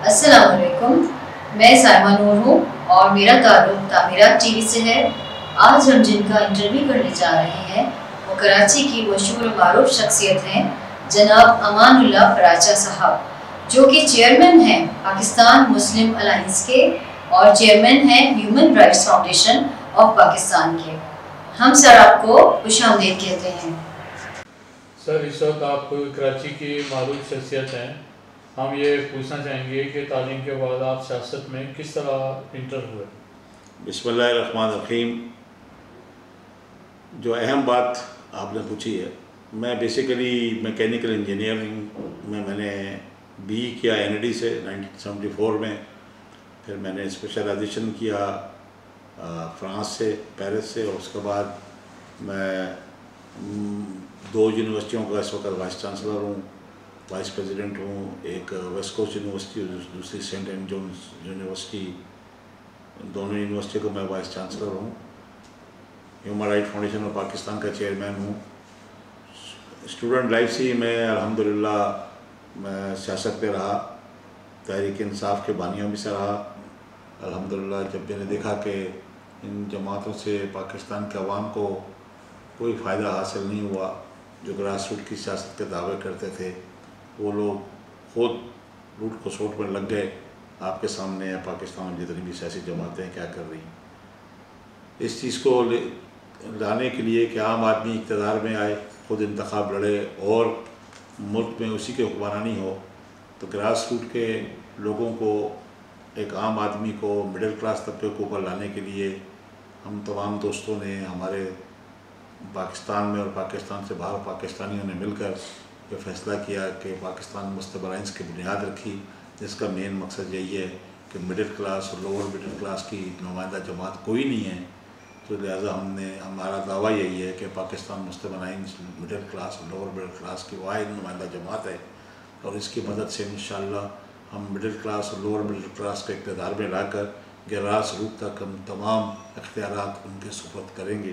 السلام علیکم، میں سائمہ نور ہوں اور میرا تعلق تعمیرات ٹی وی سے ہے۔ آج ہم جن کا انٹرویو کرنے جا رہے ہیں وہ کراچی کی مشہور و معروف شخصیت ہیں جناب امان اللہ پراچا صاحب، جو کہ چیئرمین ہیں پاکستان مسلم الائنس کے اور چیئرمین ہیں human rights foundation of Pakistan کے۔ ہم سر آپ کو خوش آمدید کہتے ہیں۔ سر، اس وقت آپ کراچی کی معروف شخصیت ہیں۔ ہم یہ پوچھنا چاہیں گے کہ تعلیم کے بعد آپ سیاست میں کس طرح انٹر ہوئے؟ بسم اللہ الرحمن الرحیم۔ جو اہم بات آپ نے پوچھی ہے، میں بیسیکلی میکینیکل انجینئرنگ میں نے بی کیا NID سے 1974 میں، پھر میں نے اسپیشلائزیشن کیا فرانس سے، پیرس سے، اور اس کے بعد میں 2 یونیورسٹیوں کا اس وقت وائس چانسلر ہوں، وائس پریزیڈنٹ ہوں، ایک ویسٹ کوسٹ یونیورسٹی اور دوسری سینٹ اینڈ جونز یونیورسٹی، دونوں یونیورسٹی کو میں وائس چانسلر ہوں۔ Human right foundation of Pakistan کا چیئرمین ہوں۔ اسٹوڈنٹ لائف سے ہی میں الحمدللہ میں سیاست پہ رہا، تحریک انصاف کے بانیوں میں سے رہا الحمدللہ۔ جب میں نے دیکھا کہ ان جماعتوں سے پاکستان کے عوام کو کوئی فائدہ حاصل نہیں ہوا، جو گراس روٹ کی سیاست کے دعوے کرتے تھے، وہ لوگ خود روٹ کو سوٹ میں لگ گئے۔ آپ کے سامنے ہے پاکستان میں جتنی بھی سیاسی جماعتیں کیا کر رہی ہیں۔ اس چیز کو لانے کے لیے کہ عام آدمی اقتدار میں آئے، خود انتخاب لڑے اور ملک میں اسی کے حکمرانی ہو، تو گراس روٹ کے لوگوں کو، ایک عام آدمی کو، مڈل کلاس طبقے کو اوپر لانے کے لیے ہم تمام دوستوں نے، ہمارے پاکستان میں اور پاکستان سے باہر پاکستانیوں نے مل کر یہ فیصلہ کیا کہ پاکستان مسلم الائنس کی بنیاد رکھی، جس کا مین مقصد یہی ہے کہ مڈل کلاس اور لوور مڈل کلاس کی نمائندہ جماعت کوئی نہیں ہے، تو لہٰذا ہمارا دعویٰ یہی ہے کہ پاکستان مسلم الائنس مڈل کلاس اور لوور مڈل کلاس کی واحد نمائندہ جماعت ہے، اور اس کی مدد سے انشاءاللہ ہم مڈل کلاس اور لوور مڈل کلاس کے اقتدار میں لا کر گراس روٹ تک ہم تمام اختیارات ان کے سپرد کریں گے۔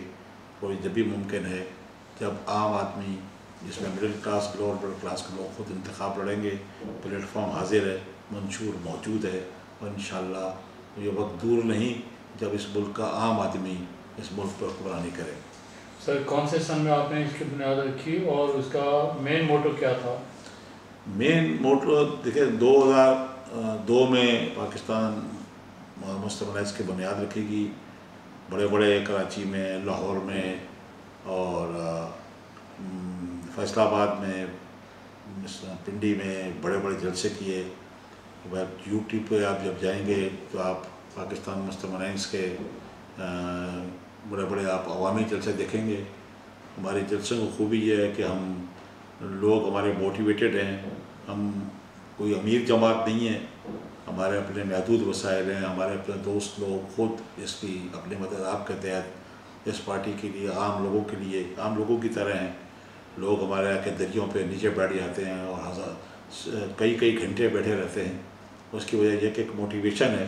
اور یہ جب بھی ممکن ہے جب عام آدمی، جس میں middle class lower middle class کے لوگ خود انتخاب لڑیں گے، پلیٹ فارم حاضر ہے، منشور موجود ہے، اور انشاءاللہ یہ وقت دور نہیں جب اس ملک کا عام آدمی اس ملک پر حکمرانی کرے۔ سر، کون سے سن میں آپ نے اس کی بنیاد رکھی اور اس کا مین موٹو کیا تھا؟ مین موٹو دیکھیں، 2002 میں پاکستان مسلم الائنس کی بنیاد رکھے گی۔ بڑے بڑے کراچی میں، لاہور میں اور فیصل آباد میں، پنڈی میں بڑے بڑے جلسے کیے۔ YouTube پہ آپ جب جائیں گے تو آپ پاکستان مسلم الائنس کے بڑے بڑے آپ عوامی جلسے دیکھیں گے۔ ہمارے جلسوں کی خوبی یہ ہے کہ لوگ ہمارے موٹیویٹڈ ہیں، ہم کوئی امیر جماعت نہیں ہے، ہمارے اپنے محدود وسائل ہیں، ہمارے اپنے دوست لوگ خود اس کی اپنے مدد کے تحت اس پارٹی کے لیے، عام لوگوں کے لیے، عام لوگوں کی طرح ہیں۔ لوگ ہمارے آ کے دریوں پہ نیچے بیٹھ جاتے ہیں اور کئی گھنٹے بیٹھے رہتے ہیں۔ اس کی وجہ یہ کہ ایک موٹیویشن ہے،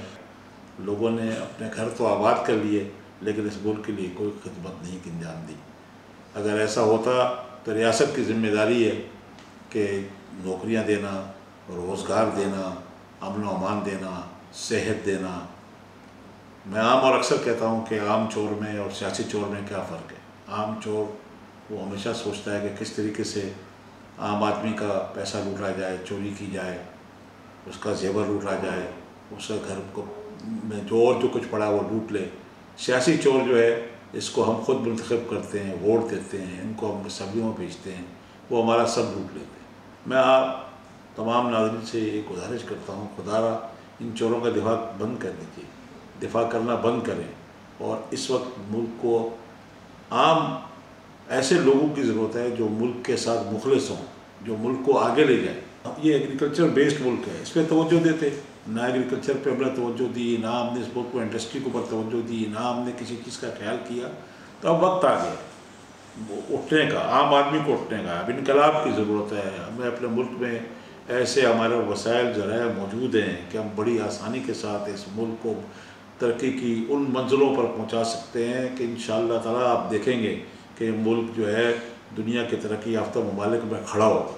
لوگوں نے اپنے گھر تو آباد کر لیے لیکن اس ملک کے لیے کوئی خدمت نہیں انجام دی۔ اگر ایسا ہوتا تو ریاست کی ذمہ داری ہے کہ نوکریاں دینا، روزگار دینا، امن و امان دینا، صحت دینا۔ میں عام اور اکثر کہتا ہوں کہ عام چور میں اور سیاسی چور میں کیا فرق ہے۔ عام چور وہ ہمیشہ سوچتا ہے کہ کس طریقے سے عام آدمی کا پیسہ لوٹا جائے، چوری کی جائے، اس کا زیور لوٹا جائے، اس کے گھر کو میں جو کچھ پڑا وہ لوٹ لے۔ سیاسی چور جو ہے، اس کو ہم خود منتخب کرتے ہیں، ووٹ دیتے ہیں، ان کو ہم اسمبلیوں میں بھیجتے ہیں، وہ ہمارا سب لوٹ لیتے ہیں۔ میں آپ تمام ناظرین سے ایک گزارش کرتا ہوں، خدا را ان چوروں کا دفاع بند کر دیجیے، دفاع کرنا بند کریں، اور اس وقت ملک کو عام ایسے لوگوں کی ضرورت ہے جو ملک کے ساتھ مخلص ہوں، جو ملک کو آگے لے جائیں۔ یہ ایگریکلچر بیسڈ ملک ہے، اس پہ توجہ دیتے، نہ ایگریکلچر پہ ہم نے توجہ دی، نہ ہم نے اس ملک کو انڈسٹری کے اوپر توجہ دی، نہ ہم نے کسی چیز کا خیال کیا۔ تو اب وقت آ گیا اٹھنے کا، عام آدمی کو اٹھنے کا۔ اب انقلاب کی ضرورت ہے۔ ہمیں اپنے ملک میں ایسے ہمارے وسائل ذرائع موجود ہیں کہ ہم بڑی آسانی کے ساتھ اس ملک کو ترقی کی ان منزلوں پر پہنچا سکتے ہیں کہ انشاءاللہ تعالیٰ آپ دیکھیں گے کہ ملک جو ہے دنیا کے ترقی یافتہ ممالک میں کھڑا ہوگا۔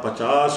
50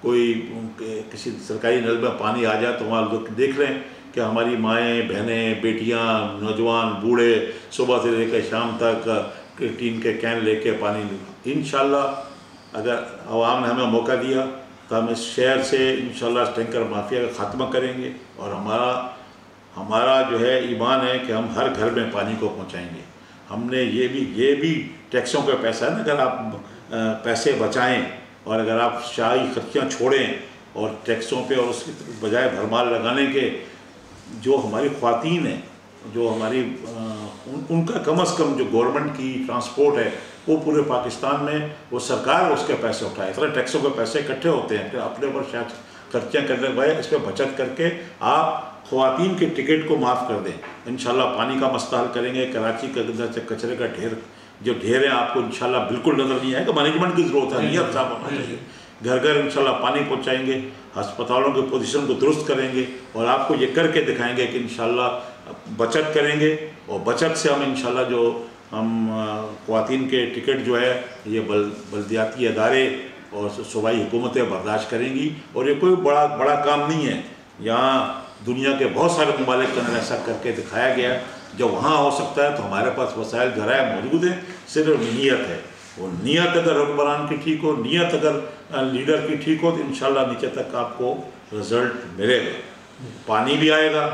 کوئی کسی سرکاری نل میں پانی آ جائے تو وہاں لوگ دیکھ لیں کہ ہماری مائیں بہنیں بیٹیاں نوجوان بوڑھے صبح سے لے کے شام تک ٹین کے کین لے کے پانی انشاءاللہ اگر عوام نے ہمیں موقع دیا تو ہم اس شہر سے انشاءاللہ ٹینکر مافیا کا خاتمہ کریں گے، اور ہمارا جو ہے ایمان ہے کہ ہم ہر گھر میں پانی کو پہنچائیں گے۔ ہم نے یہ بھی ٹیکسوں کا پیسہ ہے نا، اگر آپ پیسے بچائیں اور اگر آپ شاہی خرچیاں چھوڑیں اور ٹیکسوں پہ اور اس کی بجائے بھرمار لگانے کے، جو ہماری خواتین ہیں، جو ہماری ان کا کم از کم جو گورنمنٹ کی ٹرانسپورٹ ہے وہ پورے پاکستان میں وہ سرکار اس کے پیسے اٹھائے، اتنے ٹیکسوں کے پیسے اکٹھے ہوتے ہیں کہ اپنے اوپر شاید خرچیاں کرنے کے اس پہ بچت کر کے آپ خواتین کے ٹکٹ کو معاف کر دیں۔ انشاءاللہ پانی کا مسئلہ حل کریں گے۔ کراچی کے اندر سے کچرے کا ڈھیر ہیں آپ کو انشاءاللہ بالکل نظر نہیں آئے گا۔ مینجمنٹ کی ضرورت ہے، نیت صاف ہونا چاہیے۔ گھر گھر انشاءاللہ پانی پہنچائیں گے، ہسپتالوں کی پوزیشن کو درست کریں گے، اور آپ کو یہ کر کے دکھائیں گے کہ انشاءاللہ بچت کریں گے، اور بچت سے ہم انشاءاللہ جو ہم خواتین کے ٹکٹ جو ہے یہ بلدیاتی ادارے اور صوبائی حکومتیں برداشت کریں گی، اور یہ کوئی بڑا کام نہیں ہے۔ یہاں دنیا کے بہت سارے ممالک کے اندر ایسا کر کے دکھایا گیا، جب وہاں ہو سکتا ہے تو ہمارے پاس وسائل ذرائع موجود ہیں، صرف نیت ہے۔ وہ نیت اگر حکمران کی ٹھیک ہو، نیت اگر لیڈر کی ٹھیک ہو تو انشاءاللہ نیچے تک آپ کو رزلٹ ملے گا۔ پانی بھی آئے گا،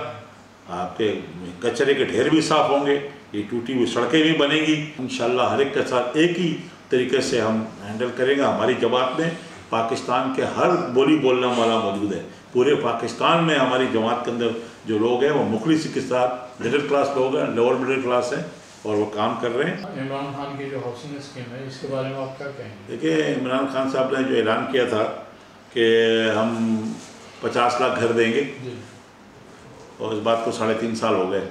آپ کے کچرے کے ڈھیر بھی صاف ہوں گے، یہ ٹوٹی ہوئی سڑکیں بھی بنیں گی انشاءاللہ۔ ہر ایک کے ساتھ ایک ہی طریقے سے ہم ہینڈل کریں گے۔ ہماری جماعت میں پاکستان کے ہر بولی بولنے والا موجود ہے۔ پورے پاکستان میں ہماری جماعت کے اندر جو لوگ ہیں وہ مخلصی کے ساتھ مڈل کلاس لوگ ہیں، لوور مڈل کلاس ہیں، اور وہ کام کر رہے ہیں۔ عمران خان کی جو ہاؤسنگ اسکیم ہے اس کے بارے میں آپ کیا کہیں گے؟ دیکھیں، عمران خان صاحب نے جو اعلان کیا تھا کہ ہم 50 لاکھ گھر دیں گے، اور اس بات کو 3.5 سال ہو گئے۔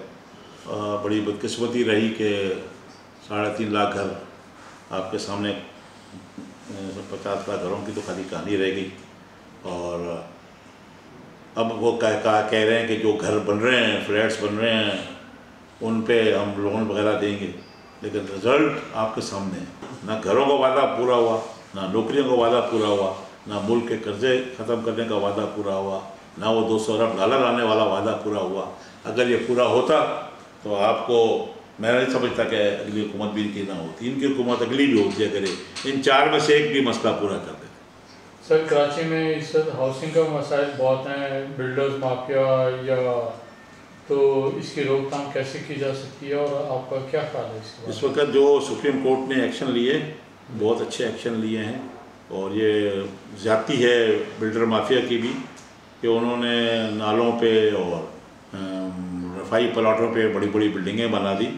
بڑی بدقسمتی رہی کہ 3.5 لاکھ گھر آپ کے سامنے، 50 لاکھ گھروں کی تو خالی کہانی رہ گئی، اور اب وہ کہہ رہے ہیں کہ جو گھر بن رہے ہیں، فلیٹس بن رہے ہیں، ان پہ ہم لون وغیرہ دیں گے، لیکن رزلٹ آپ کے سامنے ہے۔ نہ گھروں کا وعدہ پورا ہوا، نہ نوکریوں کا وعدہ پورا ہوا، نہ ملک کے قرضے ختم کرنے کا وعدہ پورا ہوا، نہ وہ $200 ارب لانے والا وعدہ پورا ہوا۔ اگر یہ پورا ہوتا تو آپ کو، میں نہیں سمجھتا کہ اگلی حکومت بھی ان کی نہ ہوتی، ان کی حکومت اگلی بھی ہوتی ہے، کرے ان 4 میں سے ایک بھی مسئلہ پورا کر دے۔ سر، کراچی میں اس وقت ہاؤسنگ کا مسائل بہت ہیں، بلڈرز مافیا یا، تو اس کی روک تھام کیسے کی جا سکتی ہے، اور آپ کا کیا خیال ہے اس کے بارے میں؟ اس وقت جو سپریم کورٹ نے ایکشن لیے، بہت اچھے ایکشن لیے ہیں، اور یہ زیادتی ہے بلڈر مافیا کی بھی کہ انہوں نے نالوں پہ اور رفائی پلاٹوں پہ بڑی بڑی بلڈنگیں بنا دی،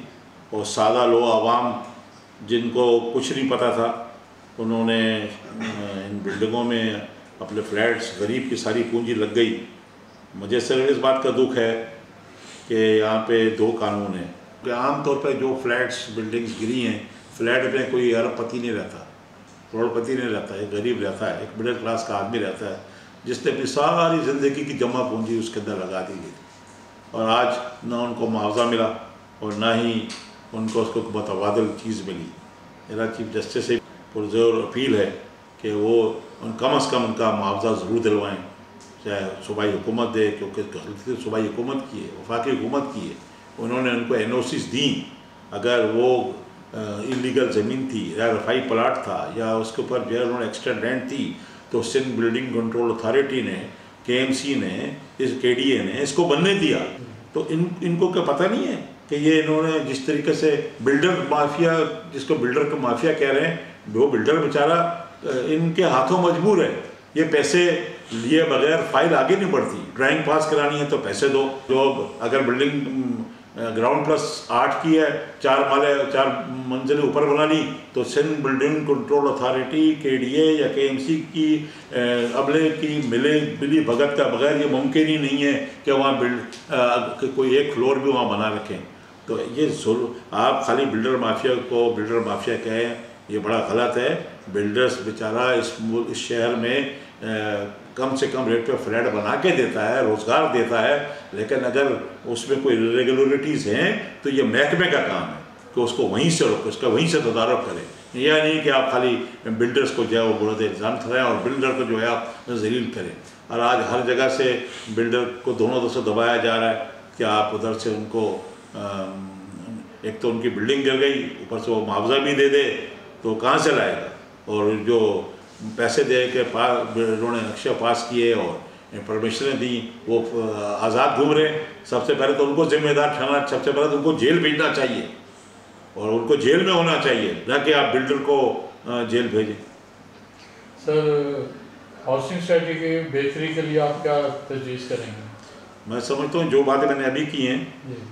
اور سادہ لوگ عوام جن کو کچھ نہیں پتہ تھا انہوں نے ان بلڈنگوں میں اپنے فلیٹس، غریب کی ساری پونجی لگ گئی۔ مجھے صرف اس بات کا دکھ ہے کہ یہاں پہ 2 قانون ہیں کہ عام طور پہ جو فلیٹس بلڈنگز گری ہیں، فلیٹ میں کوئی ارب پتی نہیں رہتا، کروڑ پتی نہیں رہتا، ایک غریب رہتا ہے، ایک مڈل کلاس کا آدمی رہتا ہے جس نے اپنی ساری زندگی کی جمع پونجی اس کے اندر لگا دی گئی، اور آج نہ ان کو معاوضہ ملا اور نہ ہی ان کو اس کو متبادل چیز ملی۔ میرا چیف جسٹس سے پرزور اپیل ہے کہ وہ کم از کم ان کا معاوضہ ضرور دلوائیں، چاہے صوبائی حکومت دے، کیونکہ غلطی صوبائی حکومت کی ہے، وفاقی حکومت کی ہے۔ انہوں نے ان کو NOCs دیں، اگر وہ انلیگل زمین تھی یا رفائی پلاٹ تھا یا اس کے اوپر جو ہے انہوں نے ایکسٹرا لینڈ تھی، تو سندھ بلڈنگ کنٹرول اتھارٹی نے، KMC نے، KDA نے اس کو بننے دیا۔ تو ان کو کیا پتہ نہیں ہے کہ یہ انہوں نے جس طریقے سے بلڈر مافیا، جس کو بلڈر کا مافیا کہہ رہے ہیں، وہ بلڈر بیچارہ ان کے ہاتھوں مجبور ہے، یہ پیسے لیے بغیر فائل آگے نہیں بڑھتی۔ ڈرائنگ پاس کرانی ہے تو پیسے دو، جو اگر بلڈنگ گراؤنڈ +8 کی ہے، 4 منزلیں اوپر بنا لی، تو Sindh building control authority, KDA یا KMC کی عملے کی ملی بھگت کا بغیر یہ ممکن ہی نہیں ہے کہ وہاں کوئی ایک فلور بھی وہاں بنا رکھیں۔ تو یہ آپ خالی بلڈر مافیا کو بلڈر مافیا کہیں، یہ بڑا غلط ہے۔ بلڈرز بیچارہ اس شہر میں کم سے کم ریٹ پہ فلیٹ بنا کے دیتا ہے، روزگار دیتا ہے، لیکن اگر اس میں کوئی ریگولرٹیز ہیں تو یہ محکمے کا کام ہے کہ اس کو وہیں سے روکے، اس کا وہیں سے تدارک کرے یہ نہیں کہ آپ خالی بلڈرز کو جو ہے وہ برد الزام ٹھہرائیں اور بلڈر کو جو ہے آپ ذلیل کریں. اور آج ہر جگہ سے بلڈر کو دونوں طرف سے دبایا جا رہا ہے کہ آپ ادھر سے ان کو ایک تو ان کی بلڈنگ گر گئی، اوپر سے وہ معاوضہ بھی دے دے تو کہاں سے لائے گا. اور جو پیسے دے کے انہوں نے نقشے پاس کیے اور پرمیشنیں دیں وہ آزاد گھوم رہے ہیں. سب سے پہلے تو ان کو ذمہ دار ٹھہرانا، سب سے پہلے تو ان کو جیل بھیجنا چاہیے اور ان کو جیل میں ہونا چاہیے، نہ کہ آپ بلڈر کو جیل بھیجیں. سر ہاؤسنگ اسٹریٹجی کی بہتری کے لیے آپ کیا تجویز کریں گے؟ میں سمجھتا ہوں جو باتیں میں نے ابھی کی ہیں،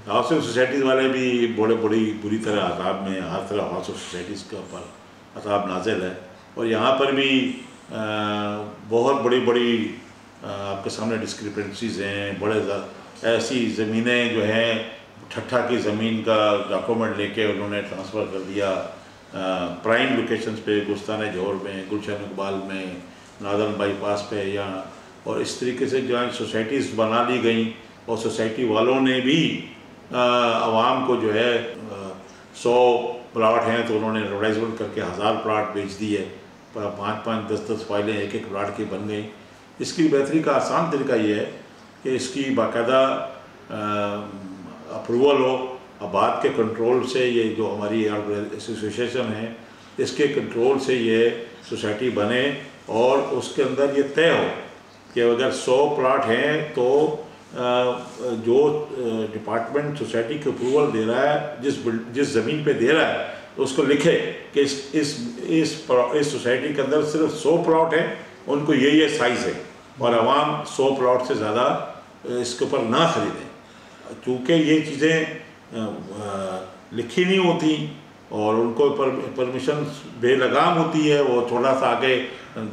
ہاؤسنگ سوسائٹیز والے بھی بری طرح عذاب میں، ہر طرح ہاؤسنگ سوسائٹیز کے اوپر عذاب نازل ہے. اور یہاں پر بھی بہت بڑی آپ کے سامنے ڈسکرپنسیز ہیں. ایسی زمینیں جو ہیں ٹھٹھا کی زمین کا ڈاکومنٹ لے کے انہوں نے ٹرانسفر کر دیا پرائم لوکیشنز پہ، گلستان جوہر میں، گلشن اقبال میں، نادرن بائی پاس پہ یہاں. اور اس طریقے سے جو ہے سوسائٹیز بنا لی گئیں اور سوسائٹی والوں نے بھی عوام کو جو ہے 100 پلاٹ ہیں تو انہوں نے ایڈورٹائزمنٹ کر کے 1000 پلاٹ بیچ دیے. 5-5 10-10 فائلیں ایک پلاٹ کی بن گئیں. اس کی بہتری کا آسان طریقہ یہ ہے کہ اس کی باقاعدہ اپروول ہو. آباد کے کنٹرول سے یہ جو ہماری ایسوسیشن ہے اس کے کنٹرول سے یہ سوسائٹی بنے اور اس کے اندر یہ طے ہو کہ اگر 100 پلاٹ ہیں تو جو ڈپارٹمنٹ سوسائٹی کے اپروول دے رہا ہے جس زمین پہ دے رہا ہے اس کو لکھے کہ اس سوسائٹی کے اندر صرف 100 پلاٹ ہیں، ان کو یہ سائز ہے اور عوام 100 پلاٹ سے زیادہ اس کے اوپر نہ خریدیں. چونکہ یہ چیزیں لکھی نہیں ہوتی اور ان کو پرمیشن بے لگام ہوتی ہے، وہ تھوڑا سا آگے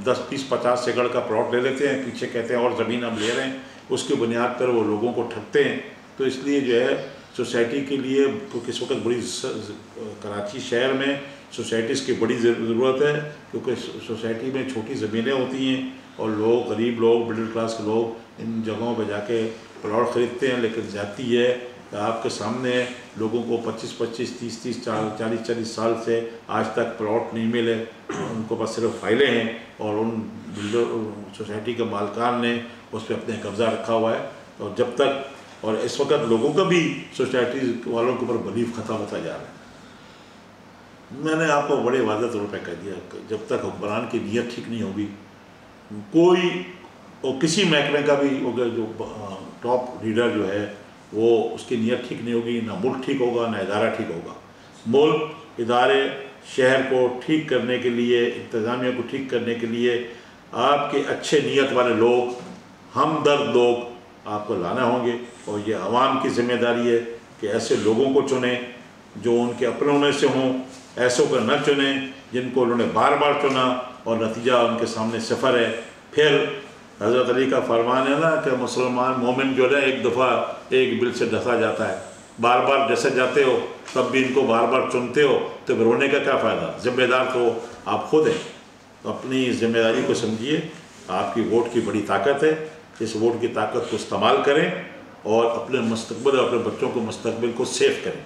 10-20-50 ایکڑ کا پلاٹ لے لیتے ہیں، پیچھے کہتے ہیں اور زمین ہم لے رہے ہیں، اس کی بنیاد پر وہ لوگوں کو ٹھگتے ہیں. تو اس لیے جو ہے سوسائٹی کے لیے کس وقت بڑی کراچی شہر میں سوسائٹیز کی بڑی ضرورت ہے، کیونکہ سوسائٹی میں چھوٹی زمینیں ہوتی ہیں اور لوگ غریب لوگ مڈل کلاس کے لوگ ان جگہوں پہ جا کے پلاٹ خریدتے ہیں. لیکن زیادتی یہ ہے کہ آپ کے سامنے لوگوں کو 25-25 30-30 40-40 سال سے آج تک پلاٹ نہیں ملے. ان کو بس صرف فائلیں ہیں اور ان بلڈر سوسائٹی کے مالکان نے اس پہ اپنے قبضہ رکھا ہوا ہے. اور جب تک اور اس وقت لوگوں کا بھی سوسائٹی والوں کے اوپر بلیف ختم ہوتا جا رہا ہے. میں نے آپ کو بڑے واضح طور پہ کہہ دیا کہ جب تک حکمران کی نیت ٹھیک نہیں ہوگی، کوئی اور کسی محکمے کا بھی جو ٹاپ لیڈر جو ہے وہ اس کی نیت ٹھیک نہیں ہوگی، نہ ملک ٹھیک ہوگا نہ ادارہ ٹھیک ہوگا. ملک، ادارے، شہر کو ٹھیک کرنے کے لیے، انتظامیہ کو ٹھیک کرنے کے لیے آپ کے اچھے نیت والے لوگ، ہمدرد لوگ آپ کو لانا ہوں گے. اور یہ عوام کی ذمہ داری ہے کہ ایسے لوگوں کو چنیں جو ان کے اپنوں میں سے ہوں، ایسوں کو نہ چنیں جن کو انہوں نے بار بار چنا اور نتیجہ ان کے سامنے صفر ہے. پھر حضرت علی کا فرمان ہے نا کہ مسلمان مومن جو ہے ایک دفعہ ایک بل سے ڈسا جاتا ہے، بار بار ڈسے جاتے ہو تب بھی ان کو بار بار چنتے ہو تو رونے کا کیا فائدہ؟ ذمہ دار تو آپ خود ہیں. اپنی ذمہ داری کو سمجھیے، آپ کی ووٹ کی بڑی طاقت ہے، اس ووٹ کی طاقت کو استعمال کریں اور اپنے مستقبل اور اپنے بچوں کو مستقبل کو سیف کریں.